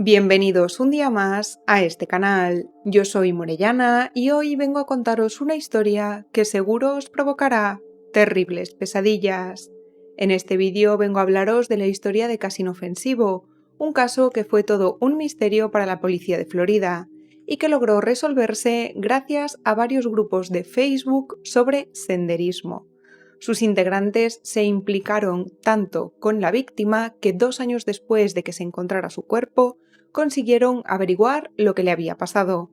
Bienvenidos un día más a este canal. Yo soy Morellana y hoy vengo a contaros una historia que seguro os provocará terribles pesadillas. En este vídeo vengo a hablaros de la historia de Casi Inofensivo, un caso que fue todo un misterio para la policía de Florida y que logró resolverse gracias a varios grupos de Facebook sobre senderismo. Sus integrantes se implicaron tanto con la víctima que 2 años después de que se encontrara su cuerpo, consiguieron averiguar lo que le había pasado.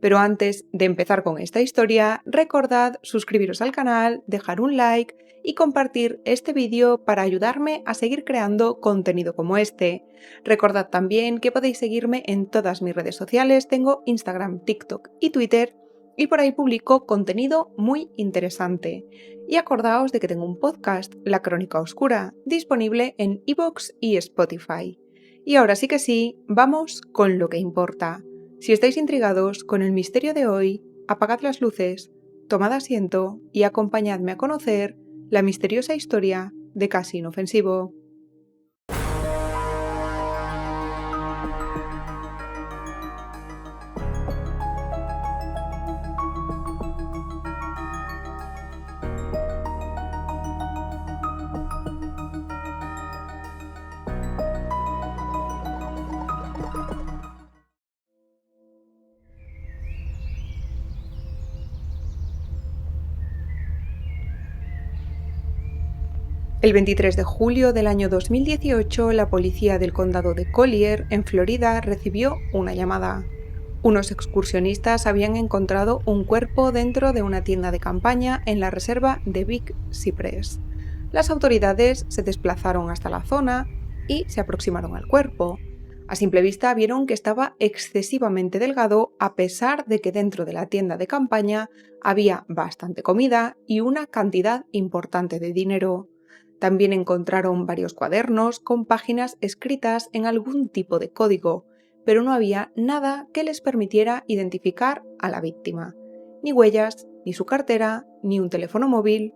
Pero antes de empezar con esta historia, recordad suscribiros al canal, dejar un like y compartir este vídeo para ayudarme a seguir creando contenido como este. Recordad también que podéis seguirme en todas mis redes sociales, tengo Instagram, TikTok y Twitter, y por ahí publico contenido muy interesante. Y acordaos de que tengo un podcast, La Crónica Oscura, disponible en iVoox y Spotify. Y ahora sí que sí, vamos con lo que importa. Si estáis intrigados con el misterio de hoy, apagad las luces, tomad asiento y acompañadme a conocer la misteriosa historia de Casi Inofensivo. El 23 de julio del año 2018, la policía del condado de Collier, en Florida, recibió una llamada. Unos excursionistas habían encontrado un cuerpo dentro de una tienda de campaña en la reserva de Big Cypress. Las autoridades se desplazaron hasta la zona y se aproximaron al cuerpo. A simple vista vieron que estaba excesivamente delgado, a pesar de que dentro de la tienda de campaña había bastante comida y una cantidad importante de dinero. También encontraron varios cuadernos con páginas escritas en algún tipo de código, pero no había nada que les permitiera identificar a la víctima. Ni huellas, ni su cartera, ni un teléfono móvil.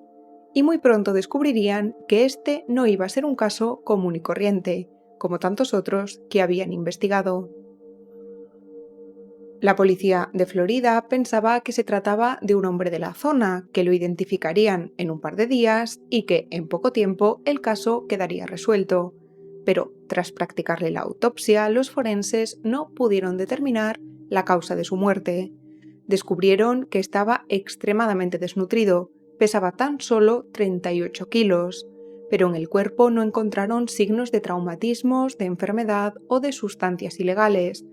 Y muy pronto descubrirían que este no iba a ser un caso común y corriente, como tantos otros que habían investigado. La policía de Florida pensaba que se trataba de un hombre de la zona, que lo identificarían en un par de días y que en poco tiempo el caso quedaría resuelto. Pero tras practicarle la autopsia, los forenses no pudieron determinar la causa de su muerte. Descubrieron que estaba extremadamente desnutrido, pesaba tan solo 38 kilos, pero en el cuerpo no encontraron signos de traumatismos, de enfermedad o de sustancias ilegales.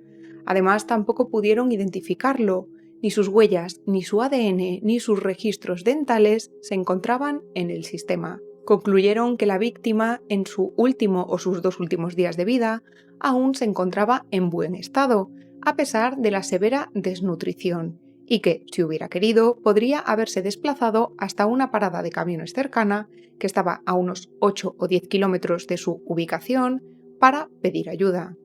Además, tampoco pudieron identificarlo, ni sus huellas, ni su ADN, ni sus registros dentales se encontraban en el sistema. Concluyeron que la víctima, en su último o sus 2 últimos días de vida, aún se encontraba en buen estado, a pesar de la severa desnutrición, y que, si hubiera querido, podría haberse desplazado hasta una parada de camiones cercana, que estaba a unos 8 o 10 kilómetros de su ubicación, para pedir ayuda.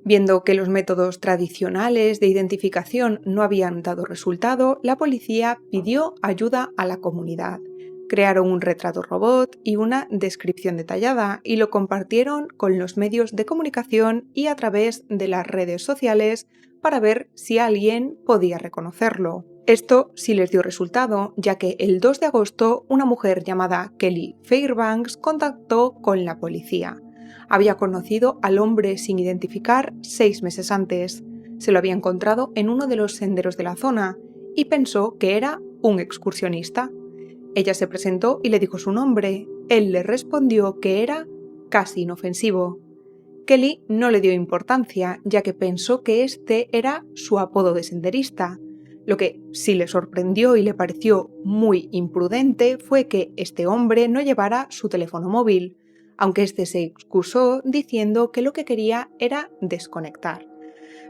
Viendo que los métodos tradicionales de identificación no habían dado resultado, la policía pidió ayuda a la comunidad. Crearon un retrato robot y una descripción detallada y lo compartieron con los medios de comunicación y a través de las redes sociales para ver si alguien podía reconocerlo. Esto sí les dio resultado, ya que el 2 de agosto una mujer llamada Kelly Fairbanks contactó con la policía. Había conocido al hombre sin identificar 6 meses antes. Se lo había encontrado en uno de los senderos de la zona y pensó que era un excursionista. Ella se presentó y le dijo su nombre. Él le respondió que era Casi Inofensivo. Kelly no le dio importancia, ya que pensó que este era su apodo de senderista. Lo que sí le sorprendió y le pareció muy imprudente fue que este hombre no llevara su teléfono móvil, aunque este se excusó diciendo que lo que quería era desconectar.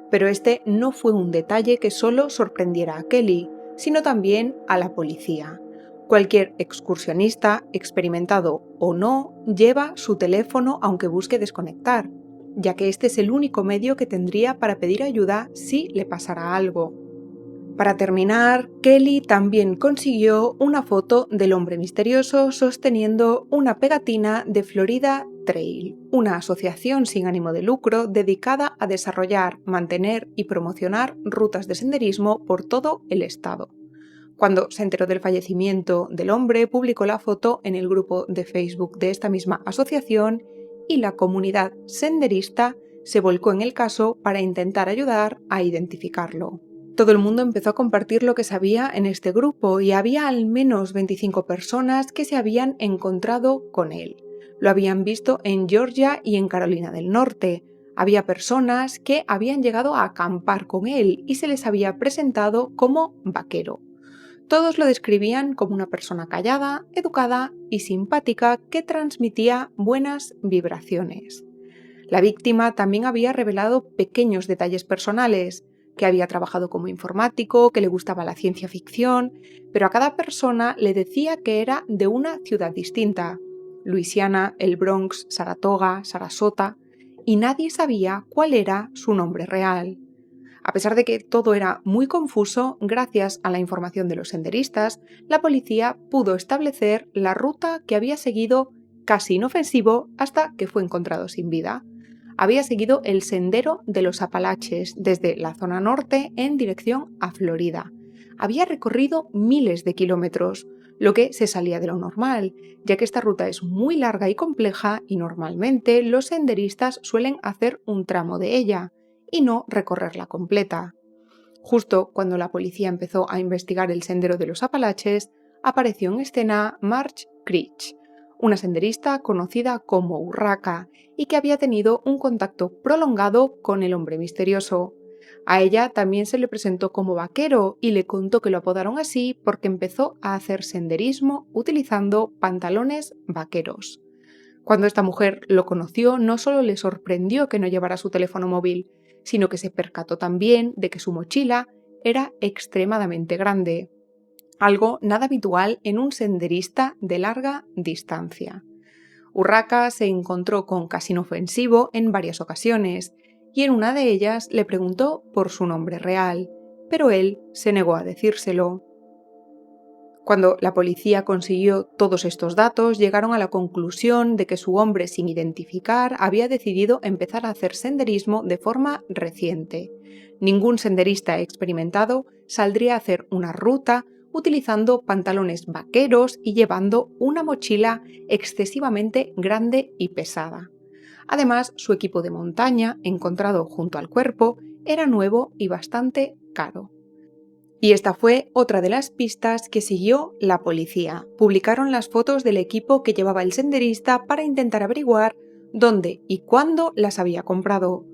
Pero este no fue un detalle que solo sorprendiera a Kelly, sino también a la policía. Cualquier excursionista, experimentado o no, lleva su teléfono aunque busque desconectar, ya que este es el único medio que tendría para pedir ayuda si le pasara algo. Para terminar, Kelly también consiguió una foto del hombre misterioso sosteniendo una pegatina de Florida Trail, una asociación sin ánimo de lucro dedicada a desarrollar, mantener y promocionar rutas de senderismo por todo el estado. Cuando se enteró del fallecimiento del hombre, publicó la foto en el grupo de Facebook de esta misma asociación y la comunidad senderista se volcó en el caso para intentar ayudar a identificarlo. Todo el mundo empezó a compartir lo que sabía en este grupo y había al menos 25 personas que se habían encontrado con él. Lo habían visto en Georgia y en Carolina del Norte. Había personas que habían llegado a acampar con él y se les había presentado como vaquero. Todos lo describían como una persona callada, educada y simpática que transmitía buenas vibraciones. La víctima también había revelado pequeños detalles personales, que había trabajado como informático, que le gustaba la ciencia ficción, pero a cada persona le decía que era de una ciudad distinta: Luisiana, el Bronx, Saratoga, Sarasota, y nadie sabía cuál era su nombre real. A pesar de que todo era muy confuso, gracias a la información de los senderistas, la policía pudo establecer la ruta que había seguido casi inofensivo hasta que fue encontrado sin vida. Había seguido el sendero de los Apalaches desde la zona norte en dirección a Florida. Había recorrido miles de kilómetros, lo que se salía de lo normal, ya que esta ruta es muy larga y compleja y normalmente los senderistas suelen hacer un tramo de ella y no recorrerla completa. Justo cuando la policía empezó a investigar el sendero de los Apalaches, apareció en escena Marge Creech, una senderista conocida como Urraca y que había tenido un contacto prolongado con el hombre misterioso. A ella también se le presentó como vaquero y le contó que lo apodaron así porque empezó a hacer senderismo utilizando pantalones vaqueros. Cuando esta mujer lo conoció, no solo le sorprendió que no llevara su teléfono móvil, sino que se percató también de que su mochila era extremadamente grande, algo nada habitual en un senderista de larga distancia. Urraca se encontró con Casi Inofensivo en varias ocasiones y en una de ellas le preguntó por su nombre real, pero él se negó a decírselo. Cuando la policía consiguió todos estos datos, llegaron a la conclusión de que su hombre sin identificar había decidido empezar a hacer senderismo de forma reciente. Ningún senderista experimentado saldría a hacer una ruta utilizando pantalones vaqueros y llevando una mochila excesivamente grande y pesada. Además, su equipo de montaña, encontrado junto al cuerpo, era nuevo y bastante caro. Y esta fue otra de las pistas que siguió la policía. Publicaron las fotos del equipo que llevaba el senderista para intentar averiguar dónde y cuándo las había comprado.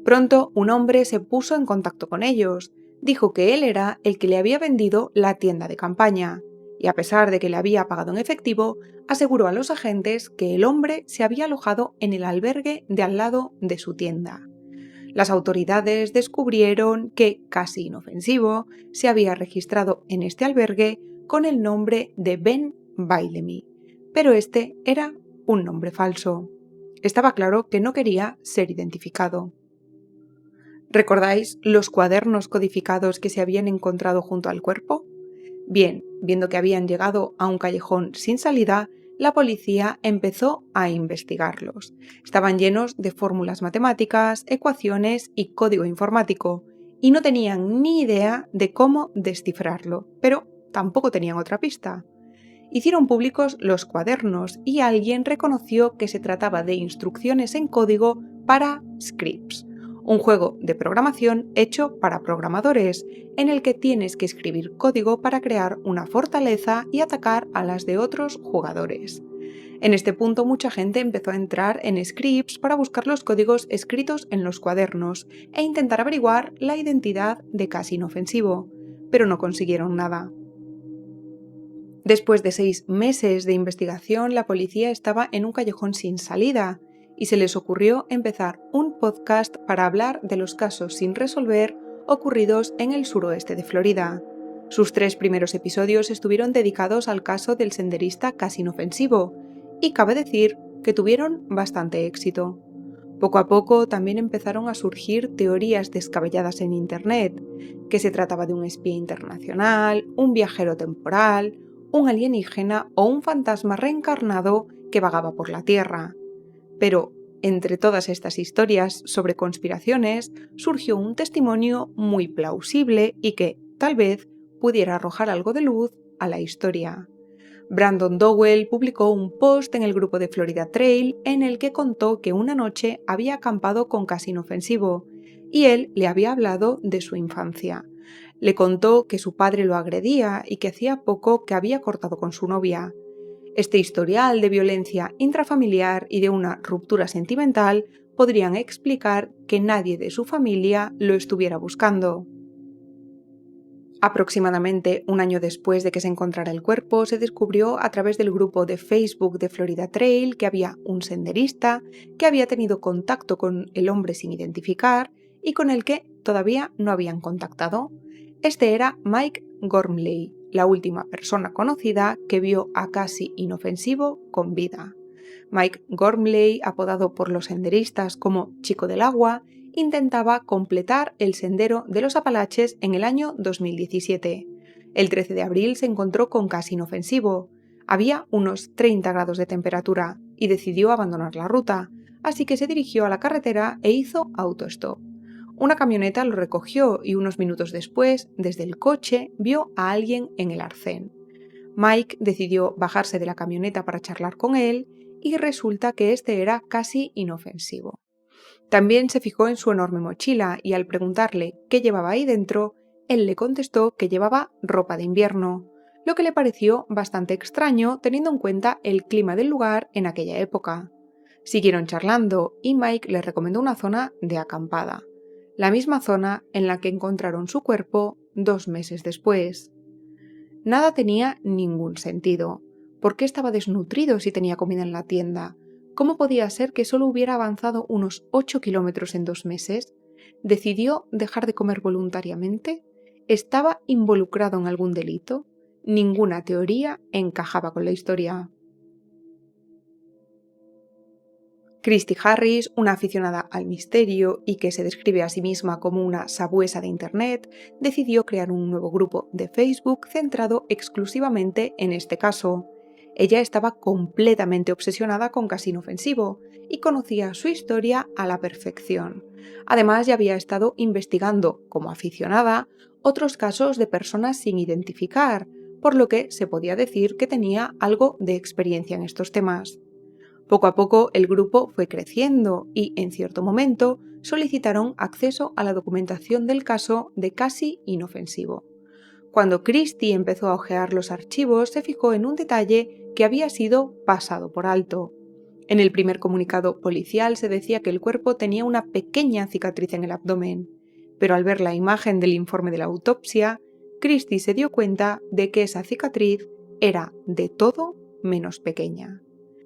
Pronto un hombre se puso en contacto con ellos. Dijo que él era el que le había vendido la tienda de campaña. Y a pesar de que le había pagado en efectivo, aseguró a los agentes que el hombre se había alojado en el albergue de al lado de su tienda. Las autoridades descubrieron que, Casi Inofensivo, se había registrado en este albergue con el nombre de Ben Bailemy, pero este era un nombre falso. Estaba claro que no quería ser identificado. ¿Recordáis los cuadernos codificados que se habían encontrado junto al cuerpo? Bien, viendo que habían llegado a un callejón sin salida, la policía empezó a investigarlos. Estaban llenos de fórmulas matemáticas, ecuaciones y código informático, y no tenían ni idea de cómo descifrarlo, pero tampoco tenían otra pista. Hicieron públicos los cuadernos y alguien reconoció que se trataba de instrucciones en código para Scripps, un juego de programación hecho para programadores, en el que tienes que escribir código para crear una fortaleza y atacar a las de otros jugadores. En este punto mucha gente empezó a entrar en Scripps para buscar los códigos escritos en los cuadernos e intentar averiguar la identidad de Casi Inofensivo, pero no consiguieron nada. Después de 6 meses de investigación, la policía estaba en un callejón sin salida, y se les ocurrió empezar un podcast para hablar de los casos sin resolver ocurridos en el suroeste de Florida. Sus 3 primeros episodios estuvieron dedicados al caso del senderista Casi Inofensivo, y cabe decir que tuvieron bastante éxito. Poco a poco también empezaron a surgir teorías descabelladas en Internet, que se trataba de un espía internacional, un viajero temporal, un alienígena o un fantasma reencarnado que vagaba por la Tierra. Pero entre todas estas historias sobre conspiraciones surgió un testimonio muy plausible y que, tal vez, pudiera arrojar algo de luz a la historia. Brandon Dowell publicó un post en el grupo de Florida Trail en el que contó que una noche había acampado con Casi Inofensivo y él le había hablado de su infancia. Le contó que su padre lo agredía y que hacía poco que había cortado con su novia. Este historial de violencia intrafamiliar y de una ruptura sentimental podrían explicar que nadie de su familia lo estuviera buscando. Aproximadamente un año después de que se encontrara el cuerpo, se descubrió a través del grupo de Facebook de Florida Trail que había un senderista que había tenido contacto con el hombre sin identificar y con el que todavía no habían contactado. Este era Mike Gormley, la última persona conocida que vio a Casi Inofensivo con vida. Mike Gormley, apodado por los senderistas como Chico del Agua, intentaba completar el sendero de los Apalaches en el año 2017. El 13 de abril se encontró con Casi Inofensivo. Había unos 30 grados de temperatura y decidió abandonar la ruta, así que se dirigió a la carretera e hizo autostop. Una camioneta lo recogió y unos minutos después, desde el coche, vio a alguien en el arcén. Mike decidió bajarse de la camioneta para charlar con él y resulta que este era Casi Inofensivo. También se fijó en su enorme mochila y al preguntarle qué llevaba ahí dentro, él le contestó que llevaba ropa de invierno, lo que le pareció bastante extraño teniendo en cuenta el clima del lugar en aquella época. Siguieron charlando y Mike le recomendó una zona de acampada, la misma zona en la que encontraron su cuerpo 2 meses después. Nada tenía ningún sentido. ¿Por qué estaba desnutrido si tenía comida en la tienda? ¿Cómo podía ser que solo hubiera avanzado unos 8 kilómetros en 2 meses? ¿Decidió dejar de comer voluntariamente? ¿Estaba involucrado en algún delito? Ninguna teoría encajaba con la historia. Christy Harris, una aficionada al misterio y que se describe a sí misma como una sabuesa de Internet, decidió crear un nuevo grupo de Facebook centrado exclusivamente en este caso. Ella estaba completamente obsesionada con Casi Inofensivo y conocía su historia a la perfección. Además, ya había estado investigando, como aficionada, otros casos de personas sin identificar, por lo que se podía decir que tenía algo de experiencia en estos temas. Poco a poco el grupo fue creciendo y, en cierto momento, solicitaron acceso a la documentación del caso de Casi Inofensivo. Cuando Christie empezó a hojear los archivos, se fijó en un detalle que había sido pasado por alto. En el primer comunicado policial se decía que el cuerpo tenía una pequeña cicatriz en el abdomen, pero al ver la imagen del informe de la autopsia, Christie se dio cuenta de que esa cicatriz era de todo menos pequeña.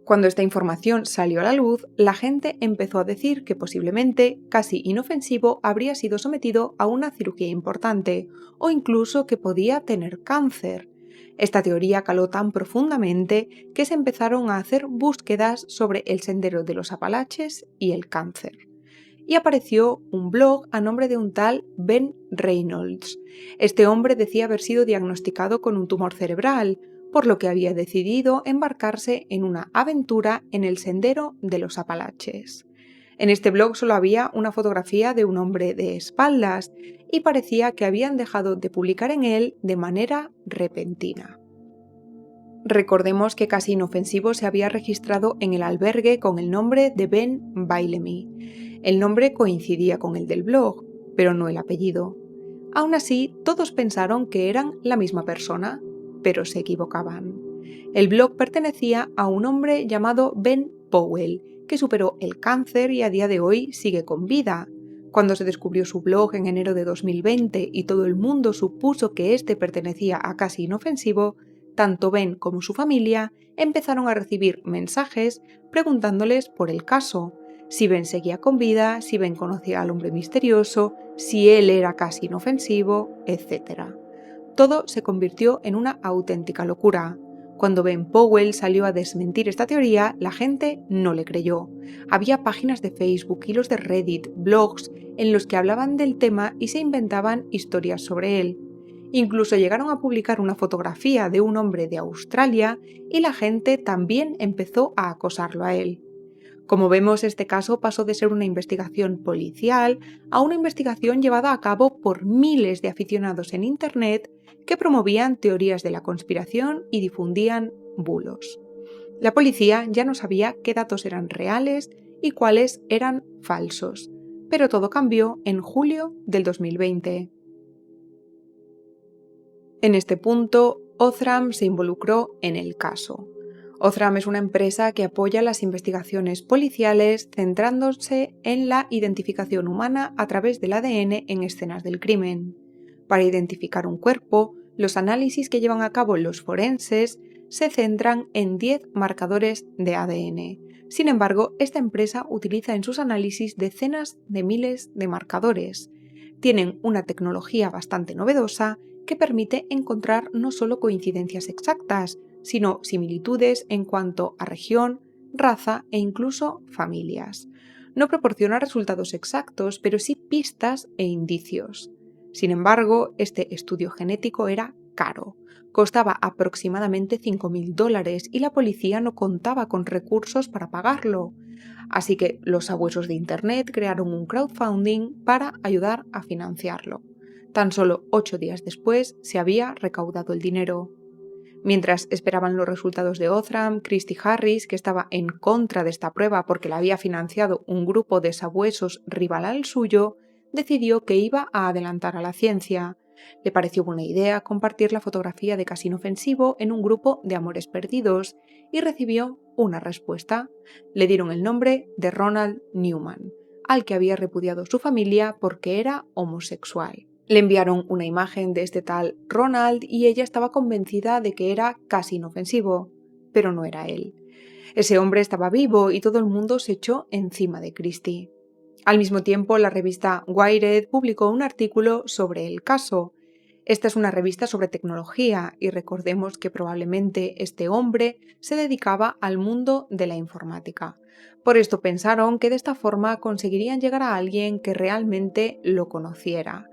Cuando esta información salió a la luz, la gente empezó a decir que posiblemente Casi Inofensivo habría sido sometido a una cirugía importante o incluso que podía tener cáncer. Esta teoría caló tan profundamente que se empezaron a hacer búsquedas sobre el sendero de los Apalaches y el cáncer. Y apareció un blog a nombre de un tal Ben Reynolds. Este hombre decía haber sido diagnosticado con un tumor cerebral, por lo que había decidido embarcarse en una aventura en el sendero de los Apalaches. En este blog solo había una fotografía de un hombre de espaldas y parecía que habían dejado de publicar en él de manera repentina. Recordemos que Casi Inofensivo se había registrado en el albergue con el nombre de Ben Bailemy. El nombre coincidía con el del blog, pero no el apellido. Aún así, todos pensaron que eran la misma persona, pero se equivocaban. El blog pertenecía a un hombre llamado Ben Powell, que superó el cáncer y a día de hoy sigue con vida. Cuando se descubrió su blog en enero de 2020 y todo el mundo supuso que este pertenecía a Casi Inofensivo, tanto Ben como su familia empezaron a recibir mensajes preguntándoles por el caso, si Ben seguía con vida, si Ben conocía al hombre misterioso, si él era Casi Inofensivo, etc. Todo se convirtió en una auténtica locura. Cuando Ben Powell salió a desmentir esta teoría, la gente no le creyó. Había páginas de Facebook, hilos de Reddit, blogs en los que hablaban del tema y se inventaban historias sobre él. Incluso llegaron a publicar una fotografía de un hombre de Australia y la gente también empezó a acosarlo a él. Como vemos, este caso pasó de ser una investigación policial a una investigación llevada a cabo por miles de aficionados en Internet que promovían teorías de la conspiración y difundían bulos. La policía ya no sabía qué datos eran reales y cuáles eran falsos, pero todo cambió en julio del 2020. En este punto, Othram se involucró en el caso. Othram es una empresa que apoya las investigaciones policiales centrándose en la identificación humana a través del ADN en escenas del crimen. Para identificar un cuerpo, los análisis que llevan a cabo los forenses se centran en 10 marcadores de ADN. Sin embargo, esta empresa utiliza en sus análisis decenas de miles de marcadores. Tienen una tecnología bastante novedosa que permite encontrar no solo coincidencias exactas, sino similitudes en cuanto a región, raza e incluso familias. No proporciona resultados exactos, pero sí pistas e indicios. Sin embargo, este estudio genético era caro. Costaba aproximadamente $5.000 y la policía no contaba con recursos para pagarlo. Así que los sabuesos de Internet crearon un crowdfunding para ayudar a financiarlo. Tan solo 8 días después se había recaudado el dinero. Mientras esperaban los resultados de Othram, Christy Harris, que estaba en contra de esta prueba porque la había financiado un grupo de sabuesos rival al suyo, decidió que iba a adelantar a la ciencia. Le pareció buena idea compartir la fotografía de Casi Inofensivo en un grupo de amores perdidos y recibió una respuesta. Le dieron el nombre de Ronald Newman, al que había repudiado su familia porque era homosexual. Le enviaron una imagen de este tal Ronald y ella estaba convencida de que era Casi Inofensivo, pero no era él. Ese hombre estaba vivo y todo el mundo se echó encima de Christie. Al mismo tiempo, la revista Wired publicó un artículo sobre el caso. Esta es una revista sobre tecnología y recordemos que probablemente este hombre se dedicaba al mundo de la informática. Por esto pensaron que de esta forma conseguirían llegar a alguien que realmente lo conociera.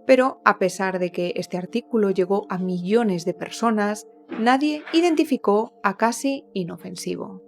Pero a pesar de que este artículo llegó a millones de personas, nadie identificó a Casi Inofensivo.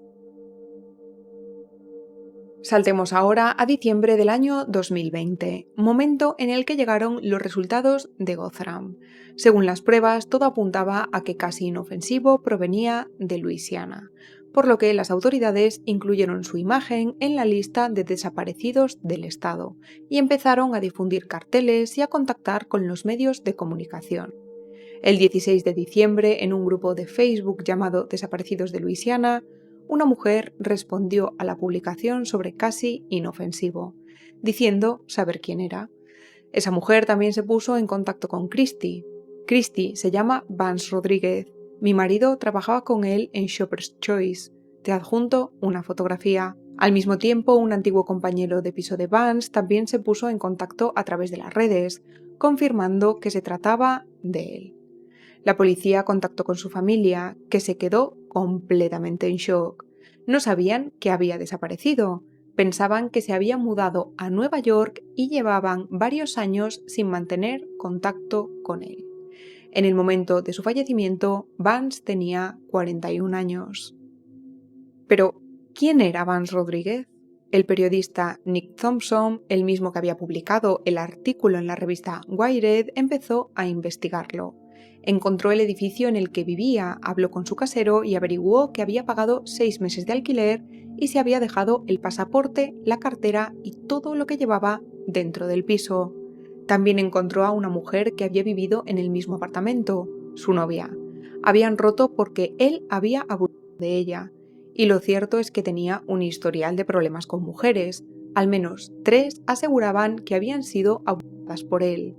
Saltemos ahora a diciembre del año 2020, momento en el que llegaron los resultados de Othram. Según las pruebas, todo apuntaba a que Casi Inofensivo provenía de Luisiana, por lo que las autoridades incluyeron su imagen en la lista de desaparecidos del estado y empezaron a difundir carteles y a contactar con los medios de comunicación. El 16 de diciembre, en un grupo de Facebook llamado Desaparecidos de Luisiana, una mujer respondió a la publicación sobre Casi Inofensivo, diciendo saber quién era. Esa mujer también se puso en contacto con Christy. Christy se llama Vance Rodríguez. Mi marido trabajaba con él en Shopper's Choice. Te adjunto una fotografía. Al mismo tiempo, un antiguo compañero de piso de Vance también se puso en contacto a través de las redes, confirmando que se trataba de él. La policía contactó con su familia, que se quedó completamente en shock. No sabían que había desaparecido. Pensaban que se había mudado a Nueva York y llevaban varios años sin mantener contacto con él. En el momento de su fallecimiento, Vance tenía 41 años. Pero, ¿quién era Vance Rodríguez? El periodista Nick Thompson, el mismo que había publicado el artículo en la revista Wired, empezó a investigarlo. Encontró el edificio en el que vivía, habló con su casero y averiguó que había pagado 6 meses de alquiler y se había dejado el pasaporte, la cartera y todo lo que llevaba dentro del piso. También encontró a una mujer que había vivido en el mismo apartamento, su novia. Habían roto porque él había abusado de ella. Y lo cierto es que tenía un historial de problemas con mujeres. Al menos 3 aseguraban que habían sido abusadas por él.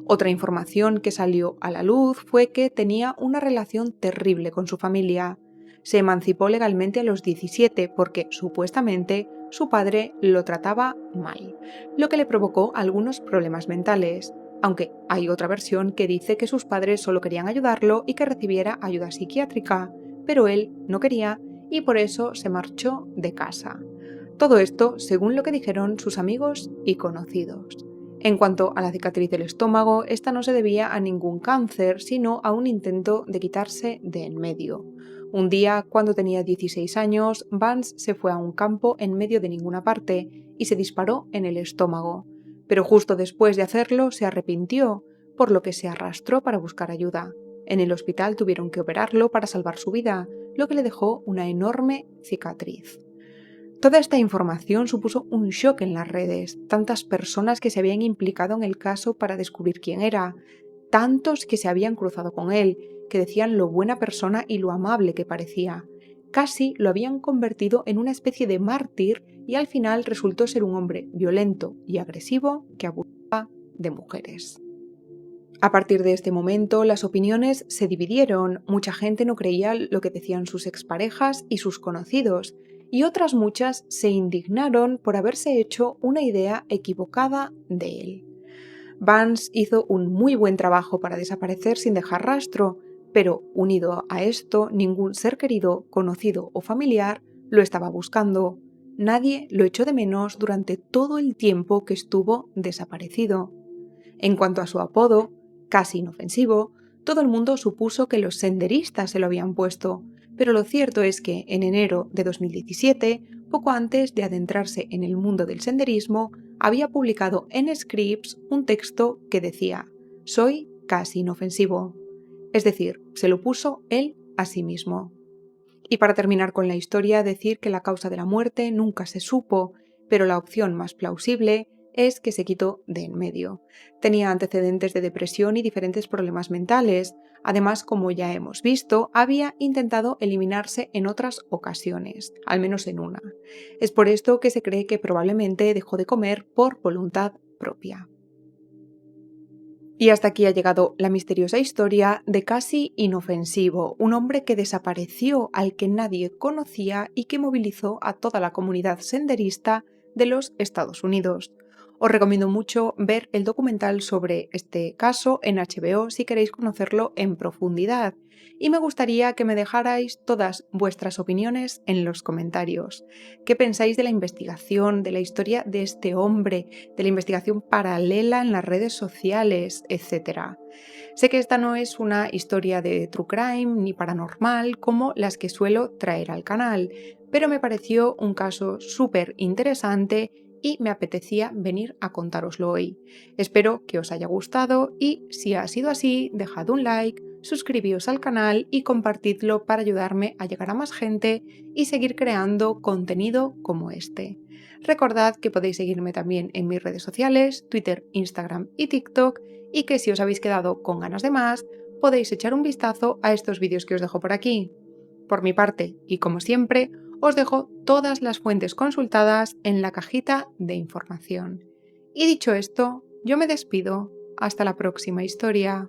Otra información que salió a la luz fue que tenía una relación terrible con su familia. Se emancipó legalmente a los 17 porque, supuestamente, su padre lo trataba mal, lo que le provocó algunos problemas mentales, aunque hay otra versión que dice que sus padres solo querían ayudarlo y que recibiera ayuda psiquiátrica. pero él no quería y por eso se marchó de casa. Todo esto según lo que dijeron sus amigos y conocidos. En cuanto a la cicatriz del estómago, esta no se debía a ningún cáncer, sino a un intento de quitarse de en medio. Un día, cuando tenía 16 años, Vance se fue a un campo en medio de ninguna parte y se disparó en el estómago. Pero justo después de hacerlo se arrepintió, por lo que se arrastró para buscar ayuda. En el hospital tuvieron que operarlo para salvar su vida, lo que le dejó una enorme cicatriz. Toda esta información supuso un shock en las redes, tantas personas que se habían implicado en el caso para descubrir quién era, tantos que se habían cruzado con él, que decían lo buena persona y lo amable que parecía. Casi lo habían convertido en una especie de mártir y al final resultó ser un hombre violento y agresivo que abusaba de mujeres. A partir de este momento, las opiniones se dividieron, mucha gente no creía lo que decían sus exparejas y sus conocidos, y otras muchas se indignaron por haberse hecho una idea equivocada de él. Vance hizo un muy buen trabajo para desaparecer sin dejar rastro, pero unido a esto, ningún ser querido, conocido o familiar lo estaba buscando. Nadie lo echó de menos durante todo el tiempo que estuvo desaparecido. En cuanto a su apodo, casi inofensivo, todo el mundo supuso que los senderistas se lo habían puesto, pero lo cierto es que en enero de 2017, poco antes de adentrarse en el mundo del senderismo, había publicado en Scripps un texto que decía: «Soy casi inofensivo». Es decir, se lo puso él a sí mismo. Y para terminar con la historia, decir que la causa de la muerte nunca se supo, pero la opción más plausible es que se quitó de en medio. Tenía antecedentes de depresión y diferentes problemas mentales. Además, como ya hemos visto, había intentado eliminarse en otras ocasiones, al menos en una. Es por esto que se cree que probablemente dejó de comer por voluntad propia. Y hasta aquí ha llegado la misteriosa historia de Casi Inofensivo, un hombre que desapareció, al que nadie conocía y que movilizó a toda la comunidad senderista de los Estados Unidos. Os recomiendo mucho ver el documental sobre este caso en HBO si queréis conocerlo en profundidad. Y me gustaría que me dejarais todas vuestras opiniones en los comentarios. ¿Qué pensáis de la investigación, de la historia de este hombre, de la investigación paralela en las redes sociales, etcétera? Sé que esta no es una historia de true crime ni paranormal como las que suelo traer al canal, pero me pareció un caso súper interesante y me apetecía venir a contároslo hoy. Espero que os haya gustado y si ha sido así, dejad un like, suscribíos al canal y compartidlo para ayudarme a llegar a más gente y seguir creando contenido como este. Recordad que podéis seguirme también en mis redes sociales, Twitter, Instagram y TikTok, y que si os habéis quedado con ganas de más, podéis echar un vistazo a estos vídeos que os dejo por aquí. Por mi parte, y como siempre, os dejo todas las fuentes consultadas en la cajita de información. Y dicho esto, yo me despido. Hasta la próxima historia.